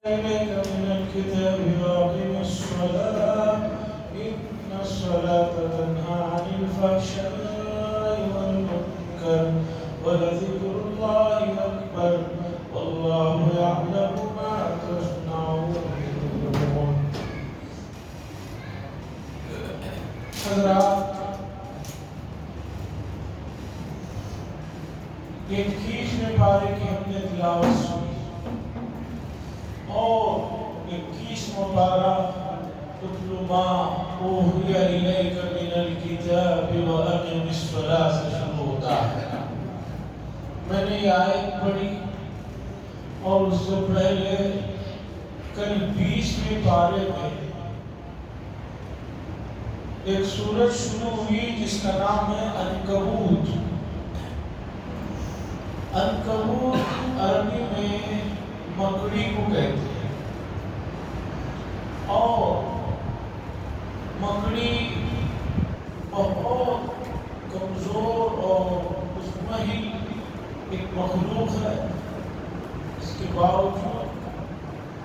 إليك من الكتاب وأقم الصلاة إن الصلاة تنهى عن الفحشاء والمنكر ولذكر الله أكبر والله يعلم ما تصنعون. حضرات، 21ویں پارے کی ہم نے تلاوت سنی اور 21واں پارہ اتل ما اوحی الیک من الکتاب واقم الصلاۃ سے شروع ہوتا ہے۔ میں نے یہ آیت پڑھی اور اس سے پہلے کل 20ویں پارے میں ایک سورت شروع ہوئی جس کا نام ہے عنکبوت۔ عنکبوت عربی میں مکڑی کو کہتے ہیں اور مکڑی بہت کمزور اور مزمحل ایک مخلوق ہے۔ اس کے باوجود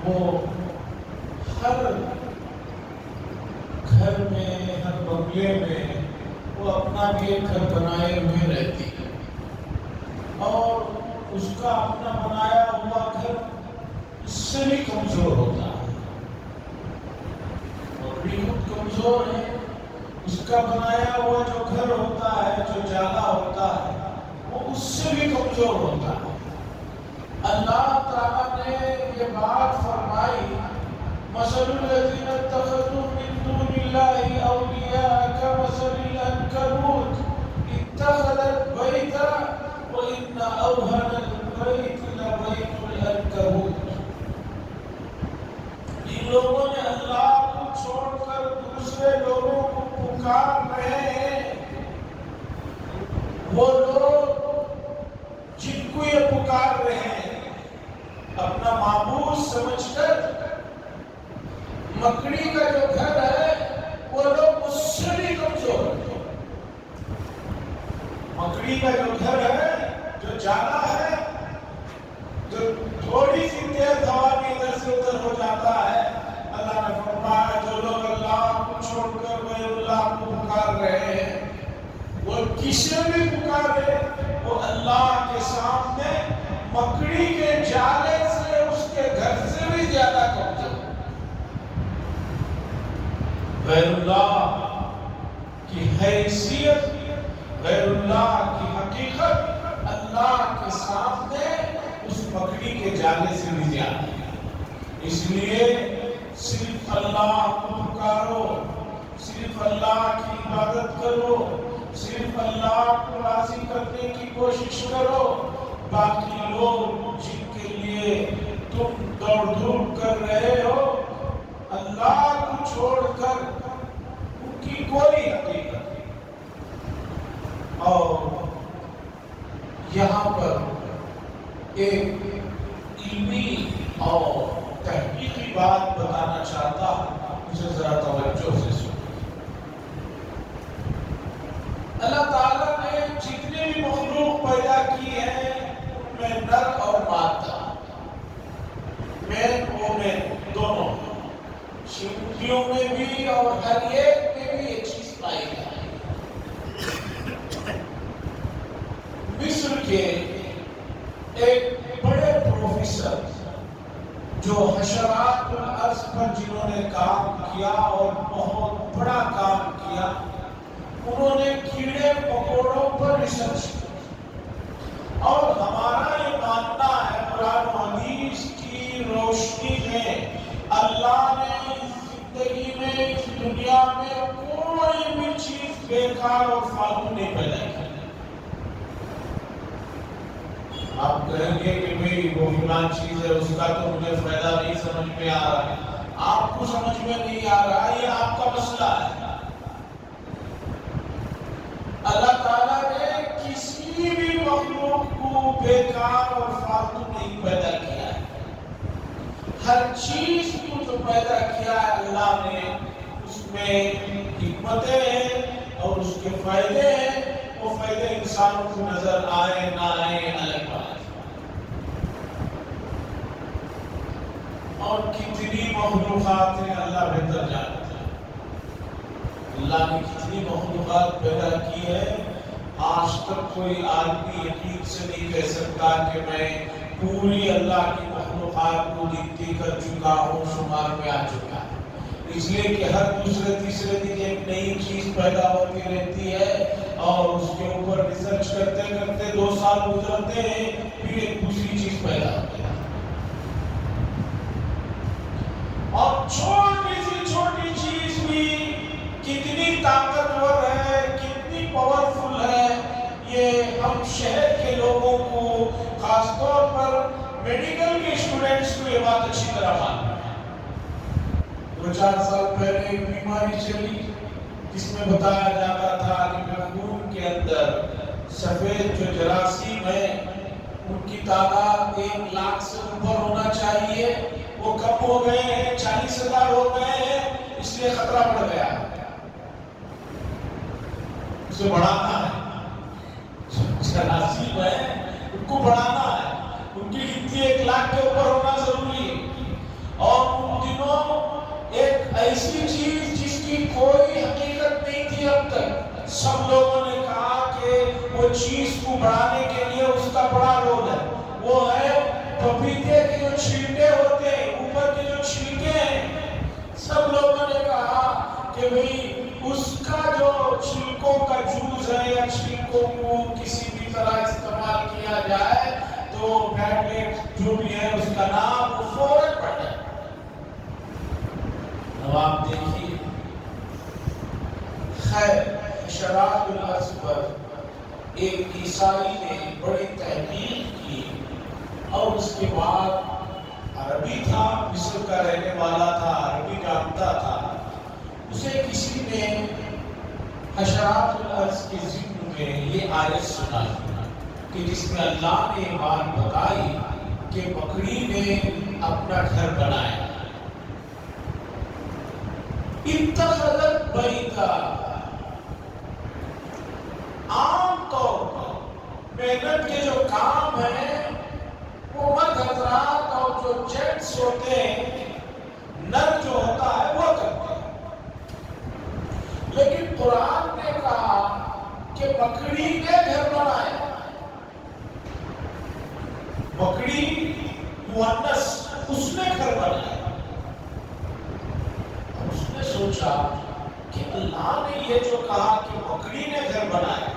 وہ ہر گھر میں ہر بنگلے میں وہ اپنا بھی ایک گھر بنائے ہوئے رہتی ہے اور اس کا اپنا بنایا ہوا گھر اس سے بھی کمزور ہوتا ہے۔ مکڑی خود کمزور ہے، اس کا بنایا ہوا جو گھر ہوتا ہے، جو جالا ہوتا ہے، وہ اس سے بھی کمزور ہوتا ہے۔ اللہ تعالیٰ نے یہ بات فرمائی مثل الذین اتخذوا من دون اللہ اولیاء کمثل العنکبوت اتخذت بیتا وَإِنَّ أَوْهَنَ الْبَيْتِ لَبَيْتُ الْعَنكَبُوتِ۔ ان لوگوں نے اللہ کو چھوڑ کر دوسرے لوگوں کو پکار رہے ہیں، وہ لوگ جن کو یہ پکار رہے ہیں اپنا معبود سمجھ کر مکڑی کا جو گھر ہے وہ لوگ اس سے بھی کمزور ہیں۔ مکڑی کا جو گھر ہے، جو جالا ہے، جو تھوڑی سی تیز ہوا بھی ادھر سے ادھر ہو جاتا ہے، اللہ نے فرمایا جو لوگ اللہ کو چھوڑ کر غیر اللہ کو پکار رہے ہیں، وہ کسے بھی پکارے، وہ اللہ کے سامنے مکڑی کے جالے سے اس کے گھر سے بھی زیادہ کمزور۔ غیر اللہ کی حیثیت، غیر اللہ کی حقیقت اللہ کے سامنے اس مکڑی کے جالے سے بھی زیادہ ہے۔ اس لیے صرف اللہ کو پکارو، صرف اللہ کی عبادت کرو، صرف اللہ کو راضی کرنے کی کوشش کرو۔ باقی لوگ جن کے لیے تم دوڑ دھوپ کر رہے ہو، اللہ کو چھوڑ کر ان کی کوئی حقیقت نہیں۔ اور یہاں پر ایک علمی اور تحقیقی بات بتانا چاہتا ہوں، مجھے ذرا توجہ سے سنو۔ اللہ تعالیٰ نے جتنے بھی مخلوق پیدا کی ہیں ان میں نر اور مادہ، مین وومن دونوں، چیونٹیوں میں بھی اور ہر ایک میں بھی ایک چیز پائی جاتی ہے۔ مصر کے ایک بڑے پروفیسر جو حشرات الارض پر جنہوں نے کام کیا اور بہت بڑا کام کیا، انہوں نے کیڑے مکوڑوں پر ریسرچ کی اور ہمارا یہ ماننا ہے قرآن و حدیث کی روشنی میں اللہ نے زندگی میں اس دنیا میں کوئی بھی چیز بیکار اور فالتو نہیں پیدا کی۔ آپ کہیں گے کہ بھئی وہ فلان چیز ہے اس کا تو مجھے فائدہ نہیں سمجھ میں آ رہا ہے، آپ کو سمجھ میں نہیں آ رہا ہے، یہ آپ کا مسئلہ ہے۔ اللہ تعالیٰ نے کسی بھی مخلوق کو بیکار اور فالتو نہیں پیدا کیا ہے۔ ہر چیز کو جو پیدا کیا ہے اللہ نے اس میں حکمتیں ہیں اور اس کے فائدے ہیں، وہ فائدے انسانوں کو نظر آئے نہ آئے الگ بات۔ اور کتنی مخلوقات ہیں اللہ بہتر جانتا ہے۔ اللہ نے کتنی مخلوقات پیدا کی ہے، آج تک کوئی آدمی یقین سے نہیں کہہ سکتا کہ میں پوری اللہ کی مخلوقات کو گنتی کر چکا ہوں، شمار میں آ چکا ہے۔ اس لیے کہ ہر دوسرے تیسرے دن ایک نئی چیز پیدا ہوتی رہتی ہے اور اس کے اوپر ریسرچ کرتے کرتے 2 سال گزرتے ہیں، پھر ایک دوسری چیز پیدا ہوتی ہے۔ اور چھوٹی چیز بھی کتنی طاقتور ہے، کتنی پاورفل ہے، یہ ہم شہر کے لوگوں کو، خاص طور پر میڈیکل کے اسٹوڈنٹس کو یہ بات اچھی طرح معلوم ہے۔ 2-4 سال پہلے ایک بیماری چلی جس میں بتایا جاتا تھا کہ خون کے اندر سفید جو جراثیم ہے ان کی تعداد 1 لاکھ سے اوپر ہونا چاہیے، وہ کم ہو گئے ہیں، 40,000 ہو گئے ہیں، اس لیے خطرہ بڑھ گیا۔ اسے بڑھانا ہے، جراثیم ہے ان کو بڑھانا ہے، ان کی گنتی 1 لاکھ کے اوپر ہونا ضروری ہے۔ اور ان دنوں ایک ایسی چیز جس کی کوئی حقیقت نہیں تھی اب تک، سب لوگوں نے کہا کہ وہ چیز کو بڑھانے کے لیے اس کا بڑا رول ہے، وہ ہے پپیتے کے جو چھلکے ہوتے ہیں، اوپر کے جو چھلکے ہیں، سب لوگوں نے کہا کہ بھئی اس کا جو چھلکوں کا جوس ہے یا چھلکوں کو کسی بھی طرح استعمال کیا جائے تو فیٹ جو بھی ہے اس کا نام وہ فوراً پڑ جائے۔ اب آپ دیکھیے، خیر حشرات الارض پر ایک عیسائی نے بڑی تحقیق کی اور اس کے بعد عربی تھا، مصر کا رہنے والا تھا، عربی جانتا تھا، اسے کسی نے حشرات الارض کے ذکر میں یہ آیت سنائی کہ جس میں اللہ نے بات بتائی کہ بکری نے اپنا گھر بنایا، اتخذت بیتا۔ عام طور پر محنت کے جو کام ہیں وہ مرد حضرات اور جو جینٹس ہوتے ہیں، نر جو ہوتا ہے وہ کرتے ہیں، لیکن قرآن نے کہا کہ بکری نے گھر بنایا۔ بکری مؤنث، اس نے گھر بنایا۔ اس نے سوچا کہ اللہ نے یہ جو کہا کہ بکری نے گھر بنایا،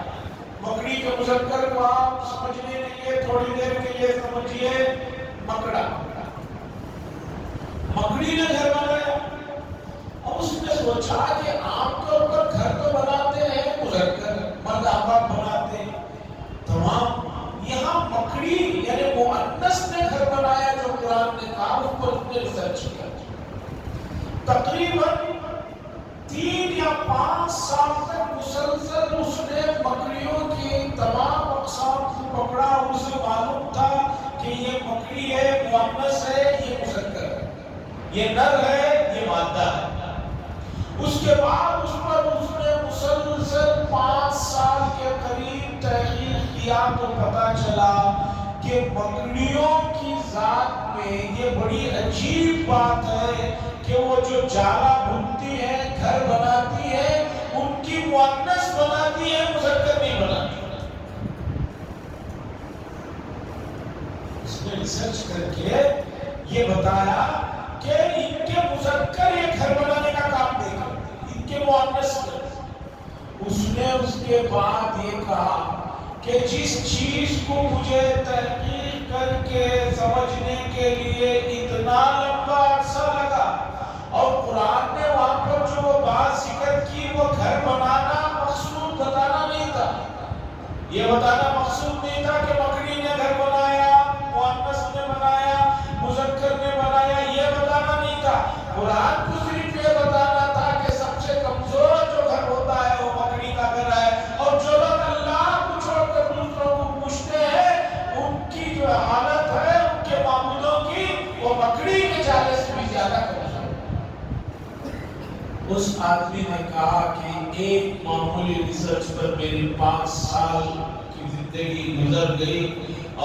بکری کے مذکر کو آپ سمجھنے کے لیے تھوڑی دیر کے لیے سمجھیے مکڑا، مکڑی نے گھر بنایا۔ اور اس نے سوچا کہ عام طور پر گھر تو بناتے ہیں مذکر، مرد آباد بناتے ہیں تمام، یہاں مکڑی یعنی مؤنث نے گھر بنایا جو قرآن نے کہا، اس پر اس نے ریسرچ کیا۔ تقریباً 3 یا 5 سال تک مسلسل اس نے مکڑیوں کی تمام اقسام کو پکڑا، اسے معلوم تھا کہ یہ مکڑی ہے، مؤنث ہے، یہ مذکر ہے، یہ نر ہے، یہ مادہ ہے۔ اس کے بعد اس پر اس نے مسلسل 5 سال کے قریب تحقیق کیا تو پتا چلا کہ مکڑیوں کی ذات میں یہ بڑی عجیب بات ہے کہ وہ جو جالا بنتی ہے، گھر بناتی ہے، ان کی مؤنث بناتی ہے، مذکر نہیں بناتی۔ اس نے ریسرچ کر کے یہ بتایا کہ ان کے مذکر یہ گھر بنانے کا کام نہیں کرتے، ان کے مؤنث کرتے۔ اس نے اس کے بعد یہ کہا کہ جس چیز کو مجھے تحقیق کر کے سمجھنے کے لیے اتنا لمبا عرصہ لگا، اور قرآن نے وہاں پر جو وہ بات ذکر کی وہ گھر بنانا مقصود بتانا نہیں تھا، یہ بتانا مقصود نہیں تھا کہ مکڑی نے گھر بنایا، مؤنث نے بنایا، مذکر نے بنایا، یہ بتانا نہیں تھا۔ قرآن کو صرف یہ بتانا تھا کہ سب سے کمزور جو گھر ہوتا ہے وہ مکڑی کا گھر ہے، اور جو لوگ اللہ کو چھوڑ کر دوسروں کو پوچھتے ہیں ان کی جو حالت ہے ان کے معبودوں کی، وہ مکڑی کے جالے سے بھی زیادہ کمزور۔ اس آدمی نے کہا کہ ایک معمولی ریسرچ پر میری 5 سال کی زندگی گزر گئی،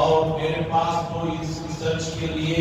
اور میرے پاس تو اس ریسرچ کے لیے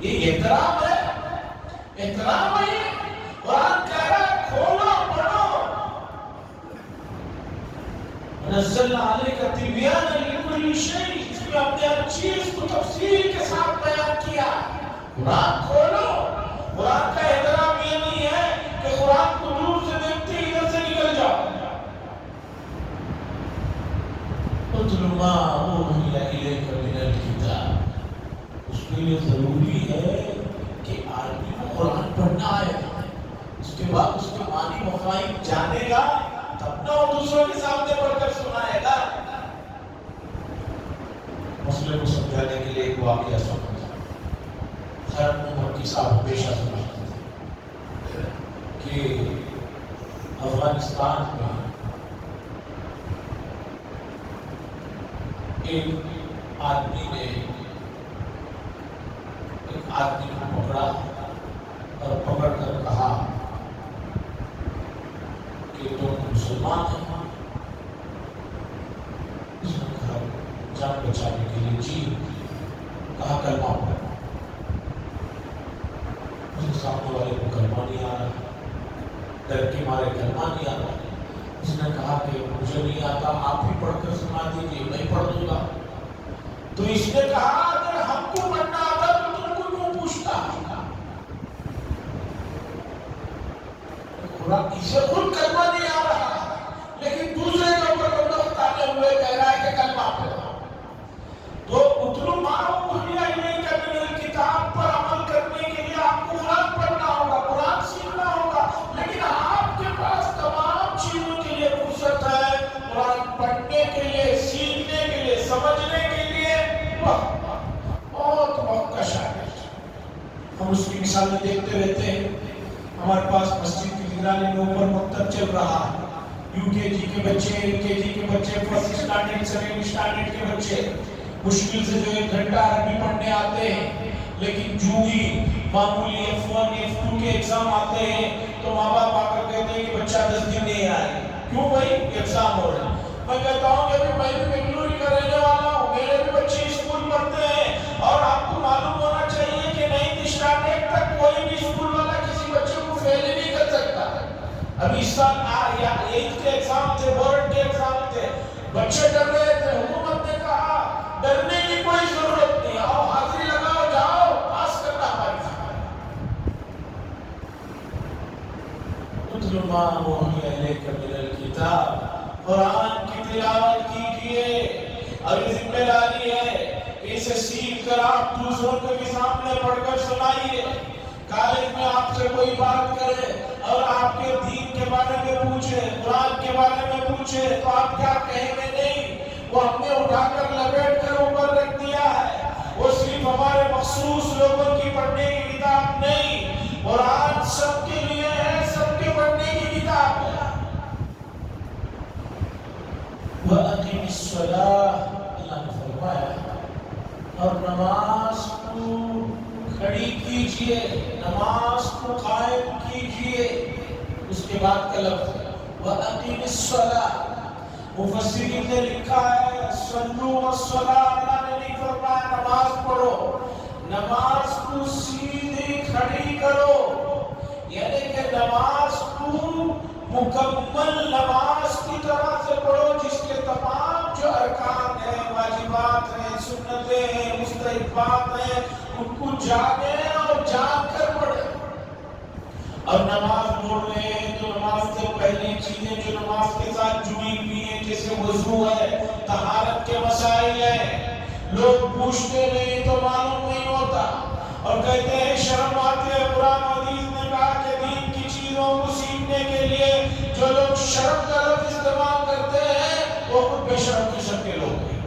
یہ احترام ہے، احترام ہے یہ۔ قرآن کہہ رہا ہے کھولو پڑھو۔ نزلنا علیک تبیانا لکل شیء، اس میں اپنے ہر چیز کو تفصیل کے ساتھ بیان کیا۔ قرآن کھولو۔ قرآن کا احترام یہ نہیں ہے کہ قرآن کو دور سے دیکھتے ہی ادھر سے نکل جاؤ۔ اتل ما اوحی الیک من الکتاب، اس کے لیے ضروری ہے کہ آدمی کو قرآن پڑھنا آئے، اس کے بعد اس کے معنی مفاہیم جانے گا، تب نہ وہ دوسروں کے سامنے پڑھ کر سنائے گا۔ مسئلے کو سمجھانے کے لیے ایک واقعہ سنا، خیر عمر کی صاحب پیشہ سناتے تھے کہ افغانستان میں ایک آدمی نے ایک آدمی کو پکڑا اور پکڑ کر کہا کہ تم مسلمان ہیں؟ اس نے کہا جان بچانے کے لیے جی، کہا کلمہ پڑھو۔ اس کے سامنے والے کو کلمہ نہیں آ رہا، ڈر کے مارے کلمہ نہیں آ رہا۔ اس نے کہا کہ مجھے نہیں آتا، آپ ہی پڑھ کر سنا دیجیے، میں پڑھ دوں گا۔ تو اس نے کہا اگر ہم کو پڑھنا آتا تو تم کو کیوں پوچھتا؟ اسے خود کلمہ نہیں آ رہا، لیکن دوسرے کے اوپر بندوق تانے ہوئے کہہ رہا ہے کہ کلمہ پڑھو۔ تو اتلو ما اوحی الیک من الکتاب پر عمل کرنے کے لیے آپ کو قرآن پڑھنا ہوگا، قرآن سیکھنا ہوگا، لیکن آپ کے پاس تمام چیزوں کے لیے فرصت ہے۔ قرآن پڑھنے کے لیے، سیکھنے کے لیے، سمجھنے کے لیے بہت وقت کا شاگرد۔ ہم اس کی مثالیں دیکھتے رہتے ہیں۔ ہمارے پاس مسجد کی نگرانی میں اوپر مکتب چل رہا ہے، یو کے جی کے بچے، ایل کے جی کے بچے، فرسٹ اسٹینڈرڈ سیکنڈ اسٹینڈرڈ کے بچے مشکل سے جو 1 گھنٹہ عربی پڑھنے آتے ہیں، لیکن جو ہی معمولی F1 F2 کے ایگزام آتے ہیں تو ماں باپ آ کر کہتے ہیں کہ بچہ 10 دن نہیں آئے، کیوں بھائی ایگزام ہو رہا ہے۔ میں کہتا ہوں کہ میں بھی بنگلور کا رہنے والا ہوں، میرے بھی بچے اسکول پڑھتے ہیں، اور آپ کو معلوم ہونا چاہیے کہ 9th اسٹینڈرڈ تک کوئی بھی اسکول والا کسی بچے کو فیل ہی نہیں کر سکتا۔ ابھی اس سال 8th کے ایگزام تھے، بورڈ کے ایگزام تھے، بچے ڈر رہے تھے، حکومت نے کہا ڈرنے کی کوئی ضرورت نہیں، آؤ حاضری لگاؤ، جاؤ، پاس کرنا ہماری ذمہ ہے۔ اتل ما اوحی الیک من الکتاب، قرآن کی تلاوت کیجئے، اور یہ ذمہ داری ہے کہ اسے سیکھ کر آپ دوسروں کے بھی سامنے پڑھ کر سنائیے۔ کالج میں آپ سے کوئی بات کرے اور آپ کے دین کے بارے میں پوچھے، قرآن کے بارے میں پوچھے تو آپ کیا کہیں گے؟ نہیں، وہ ہم نے اٹھا کر لپیٹ کر اوپر رکھ دیا ہے، وہ صرف ہمارے مخصوص لوگوں کی پڑھنے کی کتاب نہیں، قرآن سب کے لیے ہے، سب کے پڑھنے کی کتاب ہے۔ وَأَقِمِ الصَّلَاةَ، اللہ نے فرمایا، اور نماز کو کھڑی کیجئے، نماز کو قائم کیجئے۔ اس کے بعد کا لفظ وَأَقِمِ الصَّلَاةَ، مفسرین نے لکھا ہے صلوا والصلاة، اللہ نے نہیں فرمایا نماز پڑھو، نماز کو سیدھی کھڑی کرو، یعنی کہ نماز کو مکمل نماز کی طرح سے پڑھو، جس کے تمام جو ارکان ہیں، واجبات ہیں، سنتیں ہیں، مستحبات ہیں، ان کو جانے اور جان کر پڑھے۔ اب نماز پڑھ رہے ہیں تو نماز سے پہلی چیزیں جو نماز کے ساتھ جڑی ہوئی ہیں، جیسے وضو ہے، طہارت کے مسائل ہیں، لوگ پوچھتے نہیں تو معلوم نہیں ہوتا، اور کہتے ہیں شرم آتی ہے۔ قرآن حدیث نے کہا کہ دین کی چیزوں کو سیکھنے کے لیے جو لوگ شرم کا لفظ استعمال کرتے ہیں وہ خود بے شرم قسم کے لوگ ہیں۔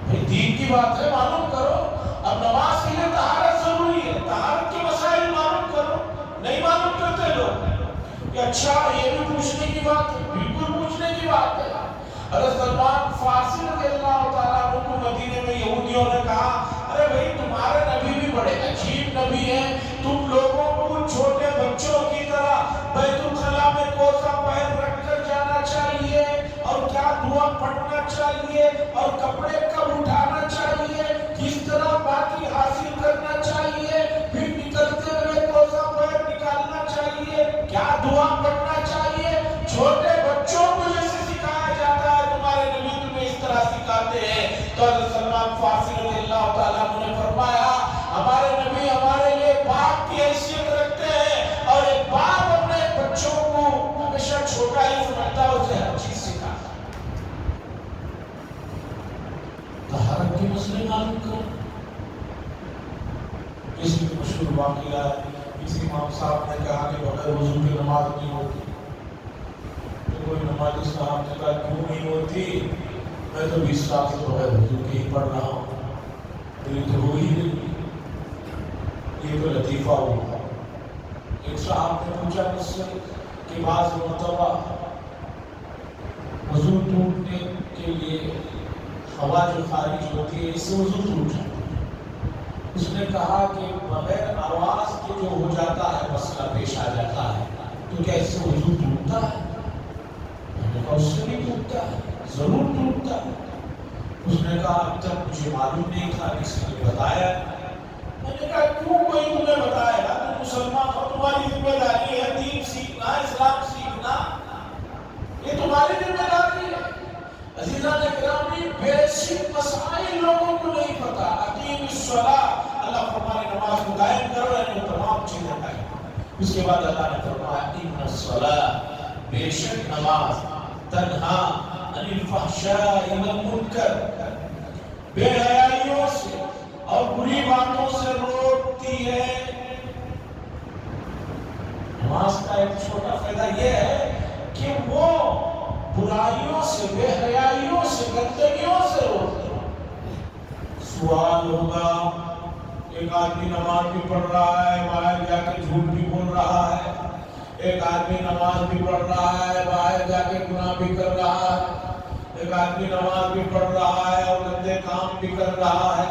بھئی دین کی بات ہے، معلوم کرو۔ اب نماز کے لیے طہارت ضروری ہے، طہارت کے مسائل معلوم کرو، نہیں معلوم کرتے لوگ کہ اچھا یہ بھی پوچھنے کی بات ہے، بالکل پوچھنے کی بات ہے۔ حضرت سلمان فارسی رضی اللہ تعالیٰ عنہ کو مدینے میں یہودیوں نے کہا ارے بھائی تمہارے نبی بھی بڑے عجیب نبی ہیں، تم لوگوں کو چھوٹے بچوں کی طرح بیت الخلاء میں کوسا پہن رکھ کر جانا چاہیے، اور کیا دعا پڑھنا چاہیے، اور کپڑے کب اٹھانا چاہیے، کس طرح باقی حاصل کرنا چاہیے، اس میں مشہور واقعہ ہے، کسی امام صاحب نے کہا کہ بغیر وضو کی نماز نہیں ہوتی، تو کوئی نمازی صاحب نے کہا کیوں نہیں ہوتی؟ میں تو 20 سال سے بغیر وضو کے ہی پڑھ رہا ہوں، میری تو ہو ہی نہیں۔ یہ تو لطیفہ ہوا۔ ایک صاحب نے پوچھا مجھ سے کہ بعض مرتبہ وضو ٹوٹنے کے لیے ہوا جو خارج ہوتی ہے اس سے وضو ٹوٹ جاتا ہے۔ اس نے کہا کہ بغیر آواز کے جو ہو جاتا ہے مسئلہ پیش آ جاتا ہے تو کیا اس سے وضو ٹوٹتا ہے؟ میں نے کہا اس سے نہیں ٹوٹتا ہے، ضرور ٹوٹتا ہے۔ اس نے کہا اب تک مجھے معلوم نہیں تھا، کسی نے بتایا۔ میں نے کہا کیوں کوئی تمہیں بتائے گا؟ تم مسلمان ہو، تمہاری ذمہ داری ہے دین سیکھنا، اسلام سیکھنا، یہ تمہاری ذمہ داری ہے۔ عزیزان اکرامی، بیسک مسائل لوگوں کو نہیں پتا۔ اقیم الصلاۃ، اللہ فرمانے نماز کو قائم کرو، یعنی وہ تمام چیزیں قائم کرو۔ اس کے بعد اللہ نے فرمایا ان الصلاۃ، بے شک نماز تنہا عن الفحشاء والمنکر، بے حیائیوں سے اور بری باتوں سے روکتی ہے۔ نماز کا ایک چھوٹا فائدہ یہ ہے کہ وہ برائیوں سے، بے حیائیوں سے، گندگیوں سے روکتی ہے۔ سوال ہوگا، ایک آدمی نماز بھی پڑھ رہا ہے، باہر جا کے جھوٹ بھی بول رہا ہے، ایک آدمی نماز بھی پڑھ رہا ہے، باہر جا کے گناہ بھی کر رہا ہے، ایک آدمی نماز بھی پڑھ رہا ہے اور گندے کام بھی کر رہا ہے،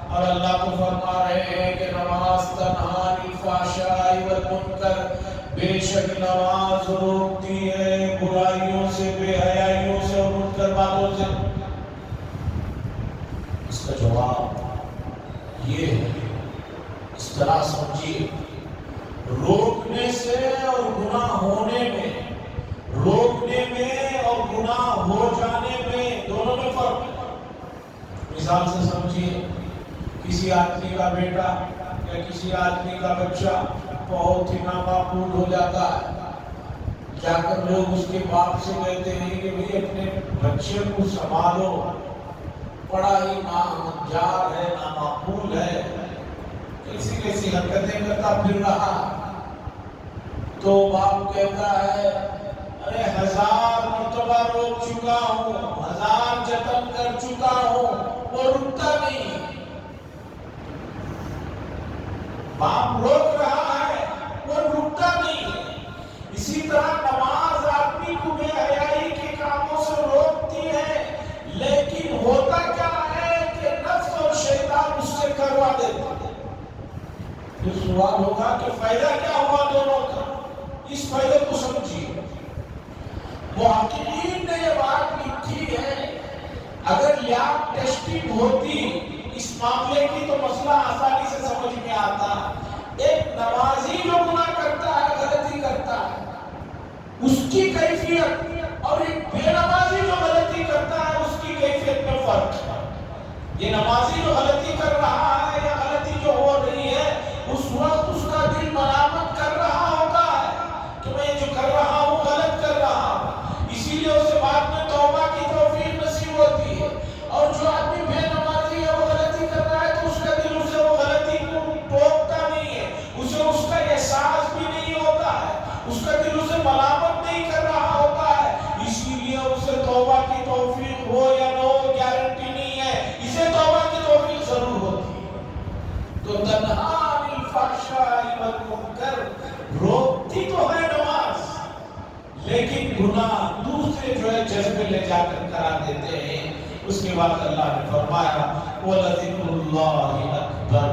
اور اللہ کو فرما رہے ہیں کہ نماز تنہا عن الفحشاء والمنکر، بے شک نماز روکتی ہے برائیوں سے، بے حیائیوں سے اور منکر باتوں سے۔ اس کا جواب یہ ہے، اس طرح سمجھیے، روکنے سے اور گناہ ہونے میں، روکنے میں اور گناہ ہو جانے میں دونوں میں فرق ہے۔ مثال سے سمجھیے، کسی آدمی کا بیٹا یا کسی آدمی کا بچہ بہت ہی نامعقول ہو جاتا ہے، جا کر لوگ اس کے باپ سے کہتے ہیں کہ بھئی اپنے بچے کو سنبھالو، بڑا ہی ناہنجار ہے، نامعقول ہے، کیسی کیسی حرکتیں کرتا پھر رہا۔ تو باپ کہتا ہے ارے 1000 مرتبہ روک چکا ہوں، 1000 جتن کر چکا ہوں، وہ رکتا نہیں۔ باپ روک رہا ہے، وہ رکتا نہیں ہے۔ اسی طرح نماز آدمی کو بے حیائی کے کاموں سے روکتی ہے، لیکن ہوتا کیا ہے کہ نفس اور شیطان اس سے کروا دیتا ہے۔ پھر سوال ہوگا کہ فائدہ کیا ہوا دونوں کا؟ اس فائدے کو سمجھیے۔ محققین نے یہ بات لکھی ہے، اگر لیاب ٹیسٹنگ ہوتی اس معاملے کی تو مسئلہ آسانی سے سمجھ میں آتا۔ ایک نمازی جو گناہ کرتا ہے، غلطی کرتا ہے، اس کی کیفیت اور ایک بے نمازی جو غلطی کرتا ہے اس کی کیفیت میں فرق ہے۔ یہ نمازی جو غلطی کر رہا ہے یا غلطی جو ہو رہی ہے، اس وقت اس کا دل ملامت کر رہا ہوتا ہے کہ میں جو کر رہا ہوں غلط کر رہا ہوں، اسی لیے اسے بعد میں توبہ کی توفیق نصیب ہوتی ہے۔ اور جو آدمی بے نمازی ہے، وہ غلطی کر رہا ہے تو اس کا دل اسے وہ غلطی کو ٹوکتا نہیں ہے، اسے اس کا احساس بھی نہیں ہوتا ہے، اس کا دل اسے ملامت نہیں کر رہا ہوتا ہے، اسی لیے اسے توبہ کی توفیق ہو یا نہ ہو گارنٹی نہیں ہے، اسے توبہ کی توفیق ضرور ہوتی ہے۔ تو تنہا عن الفحشاء والمنکر، روکتی تو ہے نماز، لیکن گناہ دوسرے جو ہے جذبے لے جا کر کرا دیتے ہیں۔ اس کے بعد اللہ نے فرمایا وَلَذِكْرُ اللَّهِ أَكْبَرُ۔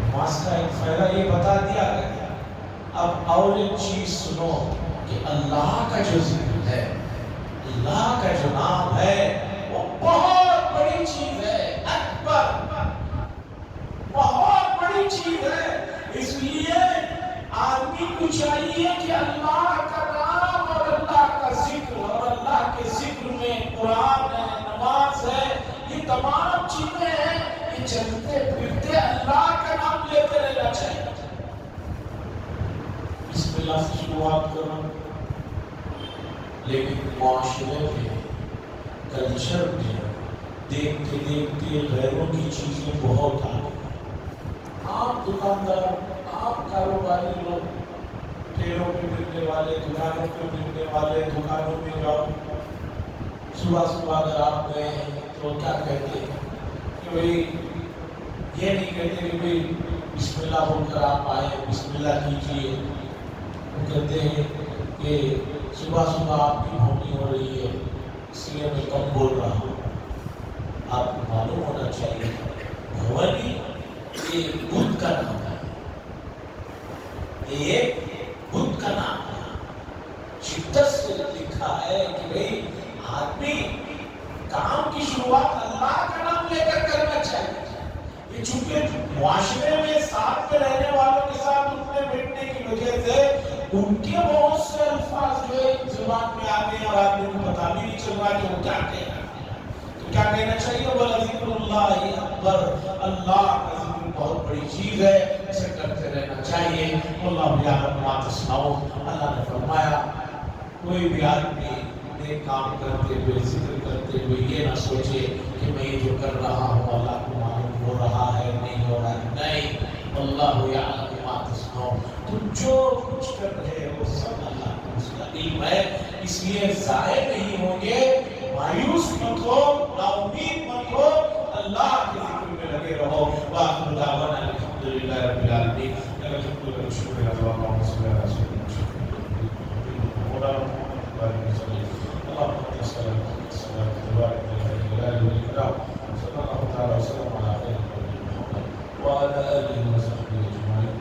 نماز کا ایک فائدہ یہ بتا دیا گیا۔ اب اور ایک چیز سنو کہ اللہ کا جو ذکر ہے، اللہ کا جو نام ہے، وہ بہت بڑی چیز ہے، اکبر، بہت بڑی چیز ہے۔ اس لیے آدمی کو چاہیے کہ اللہ کا نام اور اللہ کا ذکر، اور اللہ کے ذکر میں قرآن ہے، نماز ہے، یہ تمام چیزیں ہیں، یہ چلتے پھرتے اللہ کا نام لیتے رہنا چاہیے۔ بسم اللہ سے شروعات کرو، لیکن معاشرے میں، کلچر میں دیکھتے دیکھتے غیروں کی چیزیں بہت آ گئی. آپ دکاندار، آپ کاروباری لوگ، ٹھیلوں پہ ملنے والے، دکانوں پہ ملنے والے، دکانوں میں جاؤ، صبح صبح اگر آپ گئے ہیں تو کیا کہتے ہیں کہ بھئی یہ نہیں کہتے کہ بھئی بسم اللہ بول کر آپ آئے، بسم اللہ کیجئے. وہ کہتے ہیں کہ صبح صبح آپ کی بھونی ہو رہی ہے اس لیے میں کم بول رہا ہوں. آپ کو معلوم ہونا چاہیے بھونی یہ بدھ کا نام ہے، یہ بدھ کا نام ہے. شدت سے لکھا ہے کہ بھئی آدمی کام کی شروعات اللہ کا نام لے کر کرنا چاہیے. یہ چونکہ معاشرے میں ساتھ میں رہنے والوں کے ساتھ اٹھنے بیٹھنے کی وجہ سے ان کے بہت سے الفاظ جو زبان میں آتے ہیں اور آدمی کو پتا بھی نہیں چل رہا کہ وہ کیا کہہ رہا ہے. تو کیا کہنا چاہیے؟ وَلَذِكْرُ اللَّهِ أَكْبَرُ. اللہ کا ذکر بہت بڑی چیز ہے، اسے کرتے رہنا چاہیے. وَاللَّهُ يَعْلَمُ مَا تَصْنَعُونَ. اللہ نے فرمایا کوئی بھی آدمی نیک کام کرتے ہوئے، ذکر کرتے ہوئے یہ نہ سوچے کہ میں یہ جو کر رہا ہوں اللہ کو معلوم ہو رہا ہے نہیں ہو رہا ہے. نہیں، اللہ یعلم ما تصنعون. تم جو کچھ کر رہے ہو سب اللہ کو اس کا علم ہے، اس لیے ضائع نہیں ہوں گے. مایوس مت ہو، نا امید مت ہو، اللہ کے ذکر میں لگے رہو. وآخر دعوانا الحمدللہ رب العالمین. الحمدللہ شکر اللہ صلی اللہ علیہ وسلم. اللهم صل على محمد وبارك على محمد صلى الله تعالى وسلم على محمد وعلى آله وصحبه أجمعين.